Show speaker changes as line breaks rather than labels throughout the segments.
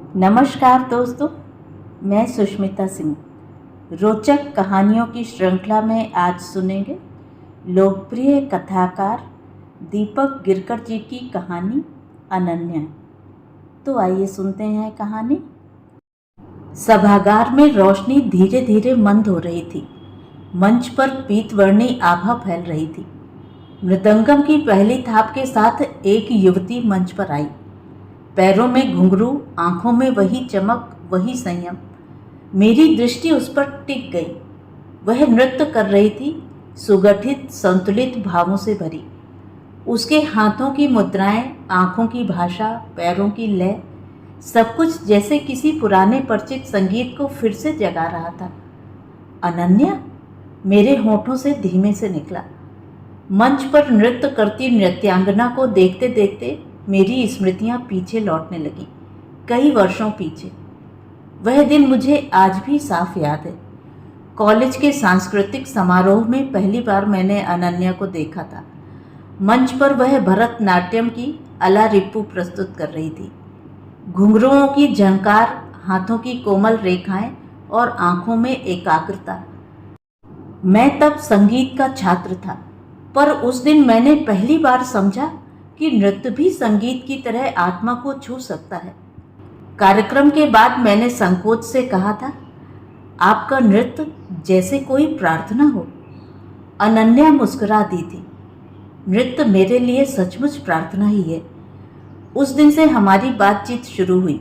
नमस्कार दोस्तों, मैं सुष्मिता सिंह। रोचक कहानियों की श्रृंखला में आज सुनेंगे लोकप्रिय कथाकार दीपक गिरकर जी की कहानी अनन्या। तो आइए सुनते हैं कहानी। सभागार में रोशनी धीरे धीरे मंद हो रही थी। मंच पर पीतवर्णी आभा फैल रही थी। मृदंगम की पहली थाप के साथ एक युवती मंच पर आई। पैरों में घुंघरू, आंखों में वही चमक, वही संयम। मेरी दृष्टि उस पर टिक गई। वह नृत्य कर रही थी, सुगठित संतुलित भावों से भरी। उसके हाथों की मुद्राएं, आंखों की भाषा, पैरों की लय, सब कुछ जैसे किसी पुराने परिचित संगीत को फिर से जगा रहा था। अनन्या, मेरे होठों से धीमे से निकला। मंच पर नृत्य करती नृत्यांगना को देखते देखते मेरी स्मृतियां पीछे लौटने लगी, कई वर्षों पीछे। वह दिन मुझे आज भी साफ याद है। कॉलेज के सांस्कृतिक समारोह में पहली बार मैंने अनन्या को देखा था। मंच पर वह भरतनाट्यम की अलारिप्पू प्रस्तुत कर रही थी। घुंघरुओं की झंकार, हाथों की कोमल रेखाएं और आंखों में एकाग्रता। मैं तब संगीत का छात्र था, पर उस दिन मैंने पहली बार समझा कि नृत्य भी संगीत की तरह आत्मा को छू सकता है। कार्यक्रम के बाद मैंने संकोच से कहा था, आपका नृत्य जैसे कोई प्रार्थना हो। अनन्या मुस्कुरा दी थी। नृत्य मेरे लिए सचमुच प्रार्थना ही है। उस दिन से हमारी बातचीत शुरू हुई,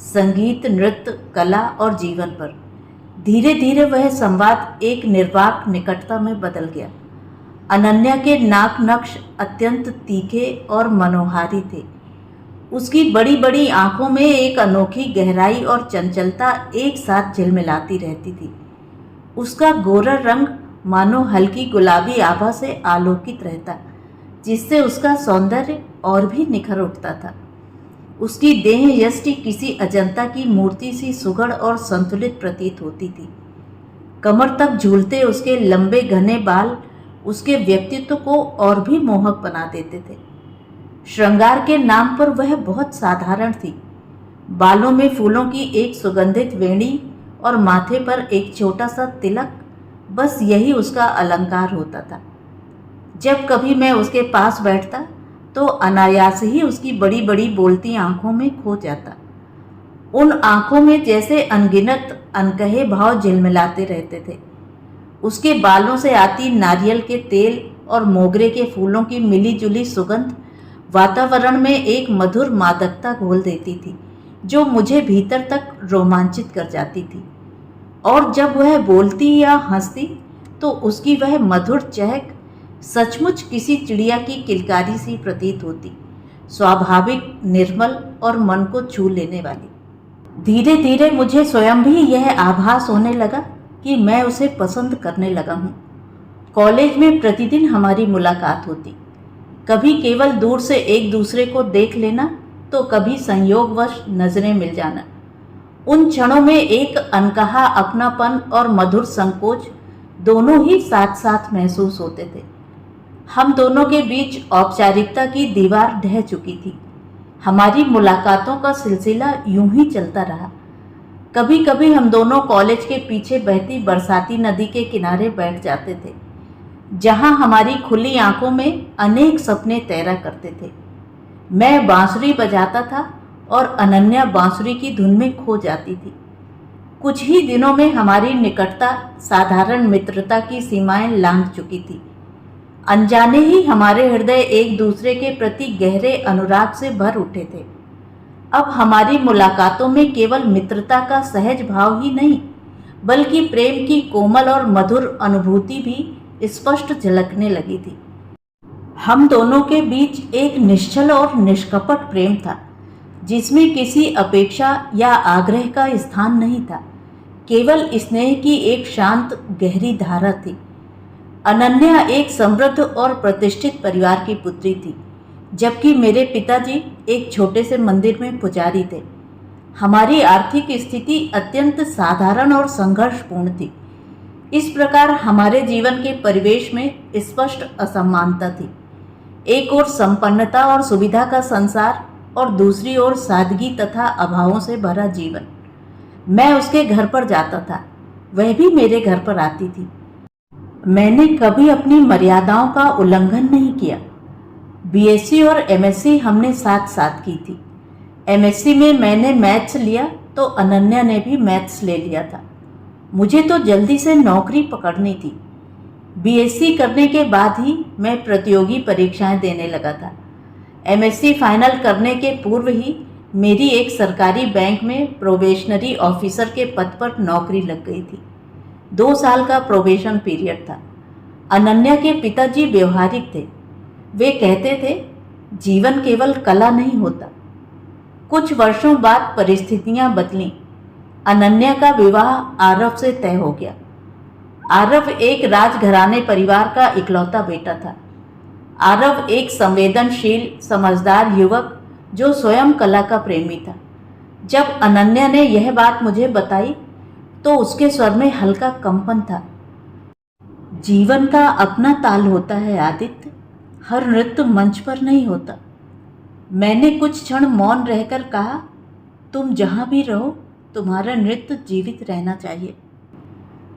संगीत, नृत्य, कला और जीवन पर। धीरे धीरे वह संवाद एक निर्वाक निकटता में बदल गया। अनन्या के नाक नक्श अत्यंत तीखे और मनोहारी थे। उसकी बड़ी बड़ी आंखों में एक अनोखी गहराई और चंचलता एक साथ झिलमिलाती रहती थी। उसका गोरा रंग मानो हल्की गुलाबी आभा से आलोकित रहता, जिससे उसका सौंदर्य और भी निखर उठता था। उसकी देह यष्टि किसी अजंता की मूर्ति सी सुघड़ और संतुलित प्रतीत होती थी। कमर तक झूलते उसके लंबे घने बाल उसके व्यक्तित्व को और भी मोहक बना देते थे। श्रृंगार के नाम पर वह बहुत साधारण थी। बालों में फूलों की एक सुगंधित वेणी और माथे पर एक छोटा सा तिलक, बस यही उसका अलंकार होता था। जब कभी मैं उसके पास बैठता तो अनायास ही उसकी बड़ी बड़ी बोलती आंखों में खो जाता। उन आंखों में जैसे अनगिनत अनकहे भाव झिलमिलाते रहते थे। उसके बालों से आती नारियल के तेल और मोगरे के फूलों की मिली जुली सुगंध वातावरण में एक मधुर मादकता घोल देती थी, जो मुझे भीतर तक रोमांचित कर जाती थी। और जब वह बोलती या हंसती तो उसकी वह मधुर चहक सचमुच किसी चिड़िया की किलकारी सी प्रतीत होती, स्वाभाविक, निर्मल और मन को छू लेने वाली। धीरे धीरे मुझे स्वयं भी यह आभास होने लगा कि मैं उसे पसंद करने लगा हूँ। कॉलेज में प्रतिदिन हमारी मुलाकात होती, कभी केवल दूर से एक दूसरे को देख लेना, तो कभी संयोगवश नजरें मिल जाना। उन क्षणों में एक अनकहा अपनापन और मधुर संकोच दोनों ही साथ साथ महसूस होते थे। हम दोनों के बीच औपचारिकता की दीवार ढह चुकी थी। हमारी मुलाकातों का सिलसिला यूं ही चलता रहा। कभी कभी हम दोनों कॉलेज के पीछे बहती बरसाती नदी के किनारे बैठ जाते थे, जहां हमारी खुली आंखों में अनेक सपने तैरा करते थे। मैं बांसुरी बजाता था और अनन्या बांसुरी की धुन में खो जाती थी। कुछ ही दिनों में हमारी निकटता साधारण मित्रता की सीमाएं लांघ चुकी थी। अनजाने ही हमारे हृदय एक दूसरे के प्रति गहरे अनुराग से भर उठे थे। अब हमारी मुलाकातों में केवल मित्रता का सहज भाव ही नहीं, बल्कि प्रेम की कोमल और मधुर अनुभूति भी स्पष्ट झलकने लगी थी। हम दोनों के बीच एक निश्चल और निष्कपट प्रेम था, जिसमें किसी अपेक्षा या आग्रह का स्थान नहीं था। केवल स्नेह की एक शांत गहरी धारा थी। अनन्या एक समृद्ध और प्रतिष्ठित परिवार की पुत्री थी, जबकि मेरे पिताजी एक छोटे से मंदिर में पुजारी थे। हमारी आर्थिक स्थिति अत्यंत साधारण और संघर्षपूर्ण थी। इस प्रकार हमारे जीवन के परिवेश में स्पष्ट असमानता थी। एक ओर संपन्नता और सुविधा का संसार और दूसरी ओर सादगी तथा अभावों से भरा जीवन। मैं उसके घर पर जाता था, वह भी मेरे घर पर आती थी। मैंने कभी अपनी मर्यादाओं का उल्लंघन नहीं किया। बीएससी और एमएससी हमने साथ साथ की थी। एमएससी में मैंने मैथ्स लिया तो अनन्या ने भी मैथ्स ले लिया था। मुझे तो जल्दी से नौकरी पकड़नी थी। बीएससी करने के बाद ही मैं प्रतियोगी परीक्षाएं देने लगा था। एमएससी फाइनल करने के पूर्व ही मेरी एक सरकारी बैंक में प्रोबेशनरी ऑफिसर के पद पर नौकरी लग गई थी। 2 साल का प्रोबेशन पीरियड था। अनन्या के पिताजी व्यवहारिक थे। वे कहते थे, जीवन केवल कला नहीं होता। कुछ वर्षों बाद परिस्थितियां बदलीं। अनन्या का विवाह आरव से तय हो गया। आरव एक राजघराने परिवार का इकलौता बेटा था। आरव एक संवेदनशील, समझदार युवक जो स्वयं कला का प्रेमी था। जब अनन्या ने यह बात मुझे बताई तो उसके स्वर में हल्का कंपन था। जीवन का अपना ताल होता है आदित्य, हर नृत्य मंच पर नहीं होता। मैंने कुछ क्षण मौन रहकर कहा, तुम जहां भी रहो तुम्हारा नृत्य जीवित रहना चाहिए।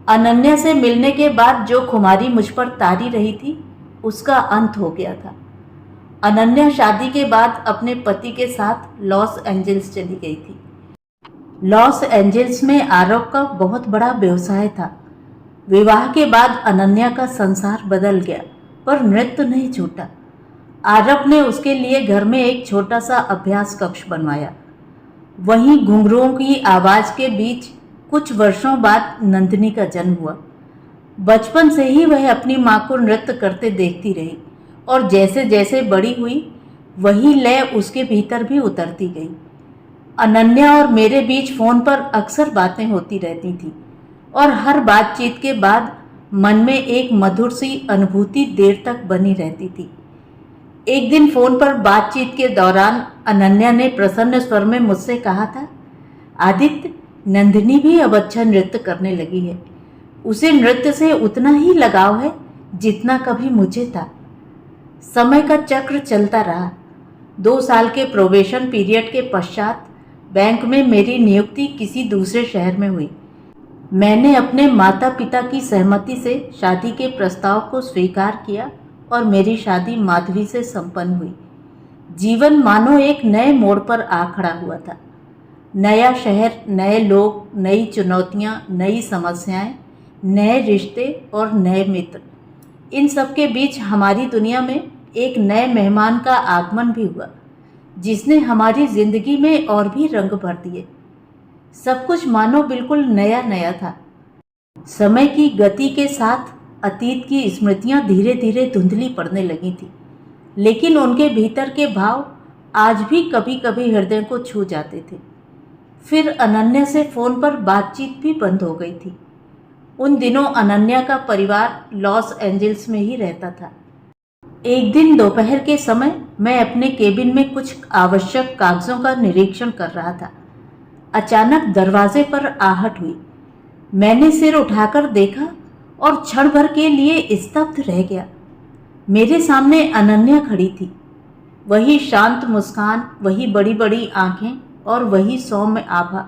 अनन्या से मिलने के बाद जो खुमारी मुझ पर तारी रही थी उसका अंत हो गया था। अनन्या शादी के बाद अपने पति के साथ लॉस एंजल्स चली गई थी। लॉस एंजल्स में आरव का बहुत बड़ा व्यवसाय था। विवाह के बाद अनन्या का संसार बदल गया, पर नृत्य नहीं छूटा। आरव ने उसके लिए घर में एक छोटा सा अभ्यास कक्ष बनवाया। वहीं घुंघरुओं की आवाज के बीच कुछ वर्षों बाद नंदिनी का जन्म हुआ। बचपन से ही वह अपनी माँ को नृत्य करते देखती रही और जैसे जैसे बड़ी हुई वही लय उसके भीतर भी उतरती गई। अनन्या और मेरे बीच फोन पर अक्सर बातें होती रहती थी और हर बातचीत के बाद मन में एक मधुर सी अनुभूति देर तक बनी रहती थी। एक दिन फोन पर बातचीत के दौरान अनन्या ने प्रसन्न स्वर में मुझसे कहा था, आदित्य, नंदिनी भी अब अच्छा नृत्य करने लगी है। उसे नृत्य से उतना ही लगाव है जितना कभी मुझे था। समय का चक्र चलता रहा। 2 साल के प्रोबेशन पीरियड के पश्चात बैंक में मेरी नियुक्ति किसी दूसरे शहर में हुई। मैंने अपने माता पिता की सहमति से शादी के प्रस्ताव को स्वीकार किया और मेरी शादी माधवी से संपन्न हुई। जीवन मानो एक नए मोड़ पर आ खड़ा हुआ था। नया शहर, नए लोग, नई चुनौतियां, नई समस्याएं, नए रिश्ते और नए मित्र। इन सब के बीच हमारी दुनिया में एक नए मेहमान का आगमन भी हुआ, जिसने हमारी जिंदगी में और भी रंग भर दिए। सब कुछ मानो बिल्कुल नया नया था। समय की गति के साथ अतीत की स्मृतियां धीरे धीरे धुंधली पड़ने लगी थी, लेकिन उनके भीतर के भाव आज भी कभी कभी हृदय को छू जाते थे। फिर अनन्या से फोन पर बातचीत भी बंद हो गई थी। उन दिनों अनन्या का परिवार लॉस एंजल्स में ही रहता था। एक दिन दोपहर के समय मैं अपने केबिन में कुछ आवश्यक कागजों का निरीक्षण कर रहा था। अचानक दरवाजे पर आहट हुई। मैंने सिर उठाकर देखा और क्षण भर के लिए स्तब्ध रह गया। मेरे सामने अनन्या खड़ी थी। वही शांत मुस्कान, वही बड़ी बड़ी आंखें और वही सौम्य आभा।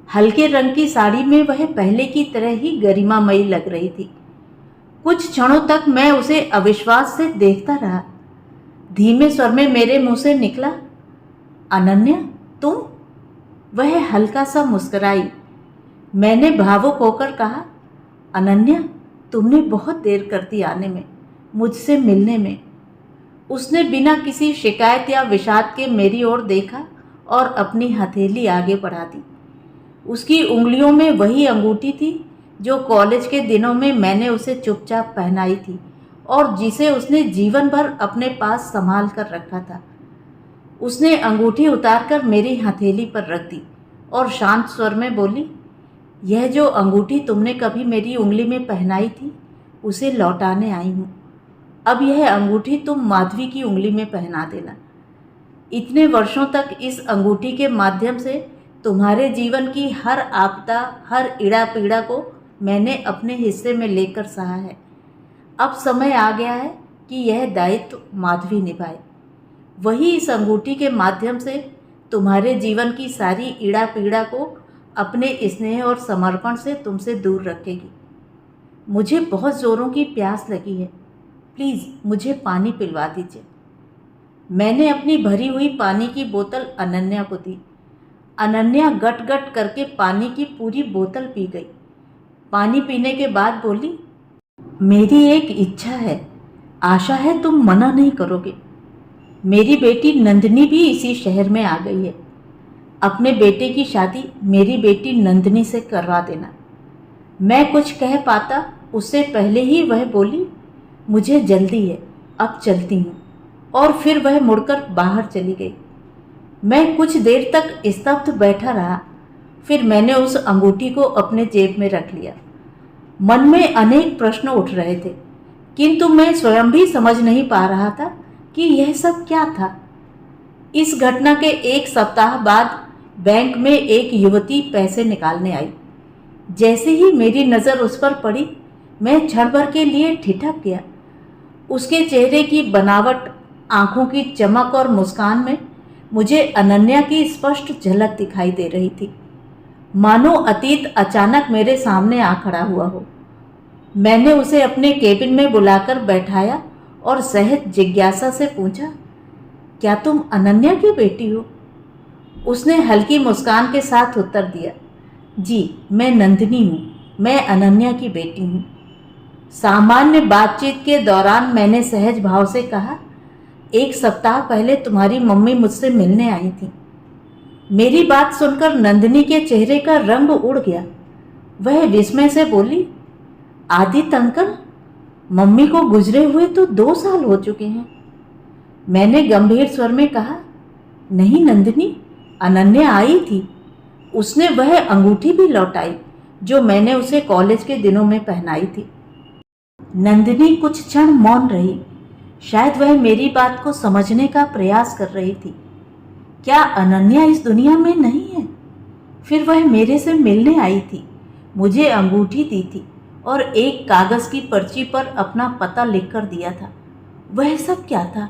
हल्के रंग की साड़ी में वह पहले की तरह ही गरिमामयी लग रही थी। कुछ क्षणों तक मैं उसे अविश्वास से देखता रहा। धीमे स्वर में मेरे मुंह से निकला, अनन्या, तुम? वह हल्का सा मुस्कुराई। मैंने भावुक होकर कहा, अनन्या, तुमने बहुत देर कर दी आने में, मुझसे मिलने में। उसने बिना किसी शिकायत या विषाद के मेरी ओर देखा और अपनी हथेली आगे बढ़ा दी। उसकी उंगलियों में वही अंगूठी थी जो कॉलेज के दिनों में मैंने उसे चुपचाप पहनाई थी और जिसे उसने जीवन भर अपने पास संभाल कर रखा था। उसने अंगूठी उतारकर मेरी हथेली पर रख दी और शांत स्वर में बोली, यह जो अंगूठी तुमने कभी मेरी उंगली में पहनाई थी, उसे लौटाने आई हूँ। अब यह अंगूठी तुम माधवी की उंगली में पहना देना। इतने वर्षों तक इस अंगूठी के माध्यम से तुम्हारे जीवन की हर आपदा, हर इड़ा पीड़ा को मैंने अपने हिस्से में लेकर सहा है। अब समय आ गया है कि यह दायित्व माधवी निभाए। वही इस अंगूठी के माध्यम से तुम्हारे जीवन की सारी ईड़ा पीड़ा को अपने स्नेह और समर्पण से तुमसे दूर रखेगी। मुझे बहुत ज़ोरों की प्यास लगी है, प्लीज़ मुझे पानी पिलवा दीजिए। मैंने अपनी भरी हुई पानी की बोतल अनन्या को दी। अनन्या गट गट करके पानी की पूरी बोतल पी गई। पानी पीने के बाद बोली, मेरी एक इच्छा है, आशा है तुम मना नहीं करोगे। मेरी बेटी नंदिनी भी इसी शहर में आ गई है। अपने बेटे की शादी मेरी बेटी नंदिनी से करवा देना। मैं कुछ कह पाता उससे पहले ही वह बोली, मुझे जल्दी है, अब चलती हूँ। और फिर वह मुड़कर बाहर चली गई। मैं कुछ देर तक स्तब्ध बैठा रहा। फिर मैंने उस अंगूठी को अपने जेब में रख लिया। मन में अनेक प्रश्न उठ रहे थे, किंतु मैं स्वयं भी समझ नहीं पा रहा था कि यह सब क्या था। इस घटना के एक सप्ताह बाद बैंक में एक युवती पैसे निकालने आई। जैसे ही मेरी नज़र उस पर पड़ी, मैं क्षण भर के लिए ठिठक गया। उसके चेहरे की बनावट, आंखों की चमक और मुस्कान में मुझे अनन्या की स्पष्ट झलक दिखाई दे रही थी, मानो अतीत अचानक मेरे सामने आ खड़ा हुआ हो। मैंने उसे अपने केबिन में बुलाकर बैठाया और सहज जिज्ञासा से पूछा, क्या तुम अनन्या की बेटी हो? उसने हल्की मुस्कान के साथ उत्तर दिया, जी मैं नंदिनी हूँ, मैं अनन्या की बेटी हूँ। सामान्य बातचीत के दौरान मैंने सहज भाव से कहा, एक सप्ताह पहले तुम्हारी मम्मी मुझसे मिलने आई थी। मेरी बात सुनकर नंदिनी के चेहरे का रंग उड़ गया। वह विस्मय से बोली, आदित्य अंकल, मम्मी को गुजरे हुए तो 2 साल हो चुके हैं। मैंने गंभीर स्वर में कहा, नहीं नंदिनी, अनन्या आई थी। उसने वह अंगूठी भी लौटाई जो मैंने उसे कॉलेज के दिनों में पहनाई थी। नंदिनी कुछ क्षण मौन रही। शायद वह मेरी बात को समझने का प्रयास कर रही थी। क्या अनन्या इस दुनिया में नहीं है? फिर वह मेरे से मिलने आई थी, मुझे अंगूठी दी थी और एक कागज़ की पर्ची पर अपना पता लिखकर दिया था। वह सब क्या था?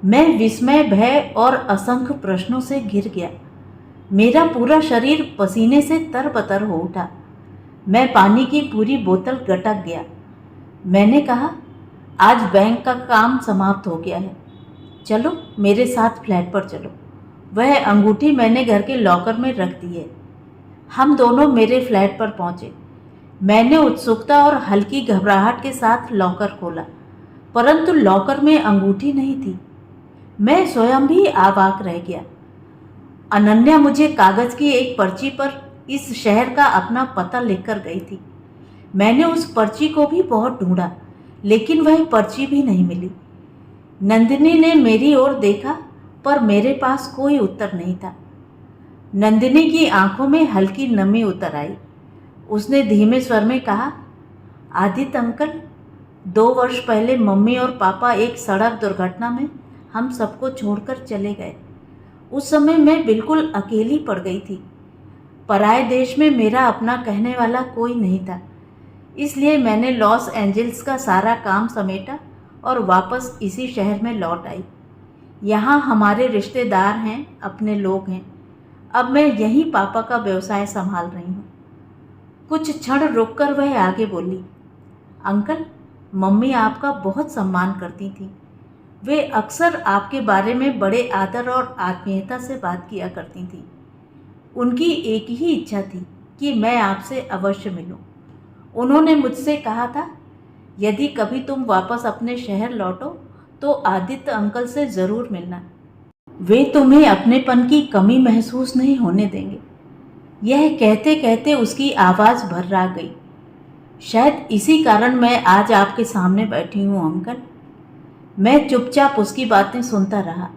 मैं विस्मय, भय और असंख्य प्रश्नों से घिर गया। मेरा पूरा शरीर पसीने से तरबतर हो उठा। मैं पानी की पूरी बोतल गटक गया। मैंने कहा, आज बैंक का काम समाप्त हो गया है, चलो मेरे साथ फ्लैट पर चलो। वह अंगूठी मैंने घर के लॉकर में रख दी है। हम दोनों मेरे फ्लैट पर पहुंचे। मैंने उत्सुकता और हल्की घबराहट के साथ लॉकर खोला, परंतु लॉकर में अंगूठी नहीं थी। मैं स्वयं भी अवाक रह गया। अनन्या मुझे कागज़ की एक पर्ची पर इस शहर का अपना पता लिखकर गई थी। मैंने उस पर्ची को भी बहुत ढूंढा, लेकिन वह पर्ची भी नहीं मिली। नंदिनी ने मेरी ओर देखा, पर मेरे पास कोई उत्तर नहीं था। नंदिनी की आंखों में हल्की नमी उतर आई। उसने धीमे स्वर में कहा, आदित्य अंकल, 2 वर्ष पहले मम्मी और पापा एक सड़क दुर्घटना में हम सबको छोड़कर चले गए। उस समय मैं बिल्कुल अकेली पड़ गई थी। पराए देश में मेरा अपना कहने वाला कोई नहीं था। इसलिए मैंने लॉस एंजल्स का सारा काम समेटा और वापस इसी शहर में लौट आई। यहाँ हमारे रिश्तेदार हैं, अपने लोग हैं। अब मैं यहीं पापा का व्यवसाय संभाल रही हूँ। कुछ क्षण रुककर वह आगे बोली, अंकल, मम्मी आपका बहुत सम्मान करती थी। वे अक्सर आपके बारे में बड़े आदर और आत्मीयता से बात किया करती थी। उनकी एक ही इच्छा थी कि मैं आपसे अवश्य मिलूं। उन्होंने मुझसे कहा था, यदि कभी तुम वापस अपने शहर लौटो तो आदित्य अंकल से ज़रूर मिलना। वे तुम्हें अपनेपन की कमी महसूस नहीं होने देंगे। यह कहते कहते उसकी आवाज़ भर्रा गई। शायद इसी कारण मैं आज आपके सामने बैठी हूँ अंकल। मैं चुपचाप उसकी बातें सुनता रहा।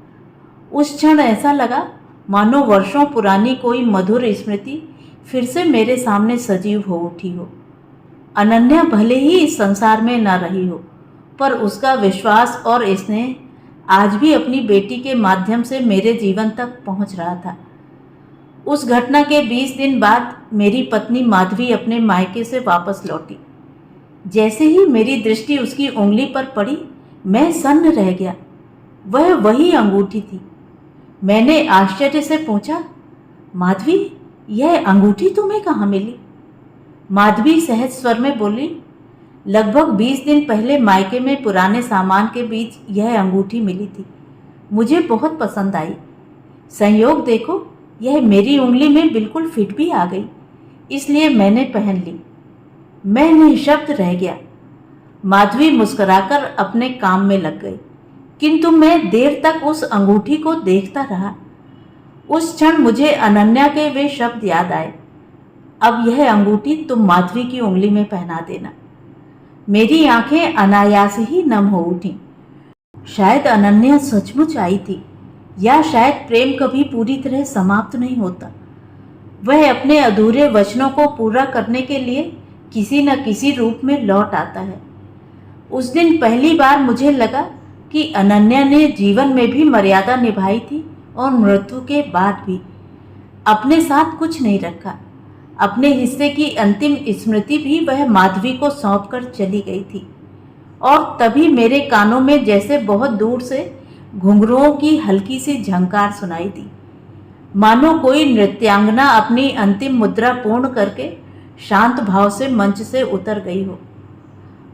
उस क्षण ऐसा लगा मानो वर्षों पुरानी कोई मधुर स्मृति फिर से मेरे सामने सजीव हो उठी हो। अनन्या भले ही इस संसार में न रही हो, पर उसका विश्वास और स्नेह आज भी अपनी बेटी के माध्यम से मेरे जीवन तक पहुंच रहा था। उस घटना के 20 दिन बाद मेरी पत्नी माधवी अपने मायके से वापस लौटी। जैसे ही मेरी दृष्टि उसकी उंगली पर पड़ी, मैं सन्न रह गया। वह वही अंगूठी थी। मैंने आश्चर्य से पूछा, माधवी, यह अंगूठी तुम्हें कहाँ मिली? माधवी सहज स्वर में बोली, लगभग 20 दिन पहले मायके में पुराने सामान के बीच यह अंगूठी मिली थी। मुझे बहुत पसंद आई। संयोग देखो, यह मेरी उंगली में बिल्कुल फिट भी आ गई, इसलिए मैंने पहन ली। मैं निःशब्द रह गया। माधवी मुस्कुराकर अपने काम में लग गई, किंतु मैं देर तक उस अंगूठी को देखता रहा। उस क्षण मुझे अनन्या के वे शब्द याद आए, अब यह अंगूठी तुम माधवी की उंगली में पहना देना। मेरी आंखें अनायास ही नम हो उठी। शायद अनन्या सचमुच आई थी, या शायद प्रेम कभी पूरी तरह समाप्त नहीं होता। वह अपने अधूरे वचनों को पूरा करने के लिए किसी न किसी रूप में लौट आता है। उस दिन पहली बार मुझे लगा कि अनन्या ने जीवन में भी मर्यादा निभाई थी और मृत्यु के बाद भी अपने साथ कुछ नहीं रखा। अपने हिस्से की अंतिम स्मृति भी वह माधवी को सौंपकर चली गई थी। और तभी मेरे कानों में जैसे बहुत दूर से घुंघरुओं की हल्की सी झंकार सुनाई दी, मानो कोई नृत्यांगना अपनी अंतिम मुद्रा पूर्ण करके शांत भाव से मंच से उतर गई हो।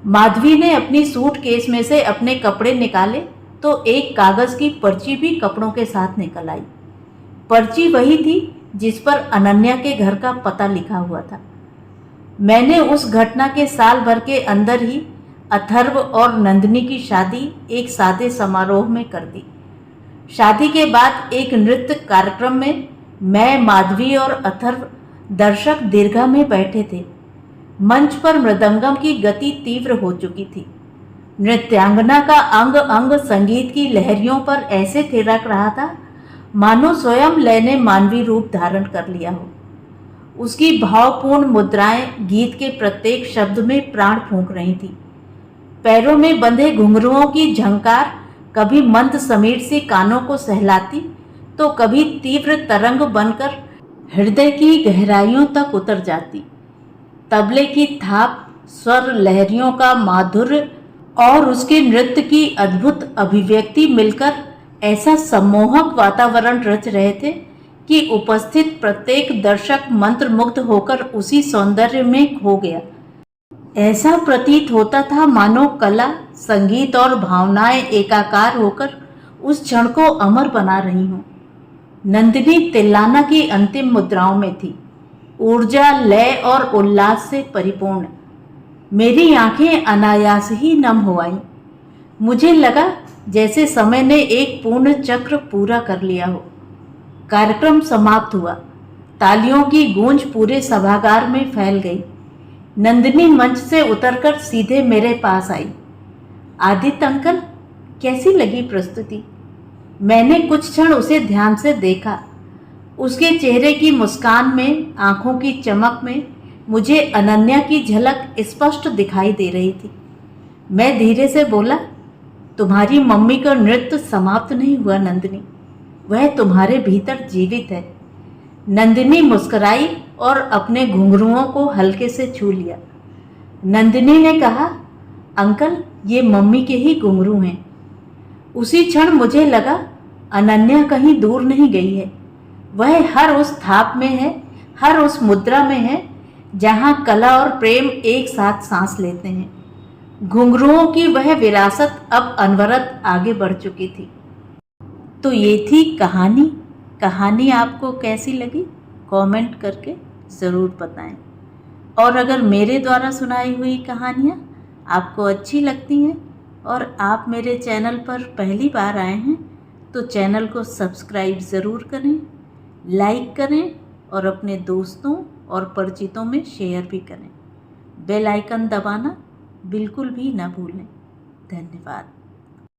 माधवी ने अपनी सूटकेस में से अपने कपड़े निकाले तो एक कागज की पर्ची भी कपड़ों के साथ निकल आई। पर्ची वही थी जिस पर अनन्या के घर का पता लिखा हुआ था। मैंने उस घटना के साल भर के अंदर ही अथर्व और नंदिनी की शादी एक सादे समारोह में कर दी। शादी के बाद एक नृत्य कार्यक्रम में मैं, माधवी और अथर्व दर्शक दीर्घा में बैठे थे। मंच पर मृदंगम की गति तीव्र हो चुकी थी। नृत्यांगना का अंग अंग संगीत की लहरियों पर ऐसे थिरक रहा था मानो स्वयं लय ने मानवीय रूप धारण कर लिया हो। उसकी भावपूर्ण मुद्राएं गीत के प्रत्येक शब्द में प्राण फूंक रही थी। पैरों में बंधे घुंघरुओं की झंकार कभी मंद समीर से कानों को सहलाती तो कभी तीव्र तरंग बनकर हृदय की गहराइयों तक उतर जाती। तबले की थाप, स्वर लहरियों का माधुर्य और उसके नृत्य की अद्भुत अभिव्यक्ति मिलकर ऐसा सम्मोहक वातावरण रच रहे थे कि उपस्थित प्रत्येक दर्शक मंत्रमुग्ध होकर उसी सौंदर्य में खो गया। ऐसा प्रतीत होता था मानो कला, संगीत और भावनाएं एकाकार होकर उस क्षण को अमर बना रही हों। नंदिनी तिल्लाना की अंतिम मुद्राओं में थी, ऊर्जा, लय और उल्लास से परिपूर्ण। मेरी आंखें अनायास ही नम हो आईं। मुझे लगा जैसे समय ने एक पूर्ण चक्र पूरा कर लिया हो। कार्यक्रम समाप्त हुआ। तालियों की गूंज पूरे सभागार में फैल गई। नंदिनी मंच से उतरकर सीधे मेरे पास आई। आदित्य अंकल, कैसी लगी प्रस्तुति? मैंने कुछ क्षण उसे ध्यान से देखा। उसके चेहरे की मुस्कान में, आंखों की चमक में मुझे अनन्या की झलक स्पष्ट दिखाई दे रही थी। मैं धीरे से बोला, तुम्हारी मम्मी का नृत्य समाप्त नहीं हुआ नंदिनी, वह तुम्हारे भीतर जीवित है। नंदिनी मुस्कुराई और अपने घुंघरुओं को हल्के से छू लिया। नंदिनी ने कहा, अंकल, ये मम्मी के ही घुंघरू हैं। उसी क्षण मुझे लगा अनन्या कहीं दूर नहीं गई है। वह हर उस थाप में है, हर उस मुद्रा में है जहां कला और प्रेम एक साथ सांस लेते हैं। घुंघरुओं की वह विरासत अब अनवरत आगे बढ़ चुकी थी। तो ये थी कहानी। कहानी आपको कैसी लगी कमेंट करके ज़रूर बताएं। और अगर मेरे द्वारा सुनाई हुई कहानियाँ आपको अच्छी लगती हैं और आप मेरे चैनल पर पहली बार आए हैं तो चैनल को सब्सक्राइब ज़रूर करें, लाइक करें और अपने दोस्तों और परिचितों में शेयर भी करें। बेल आइकन दबाना बिल्कुल भी ना भूलें। धन्यवाद।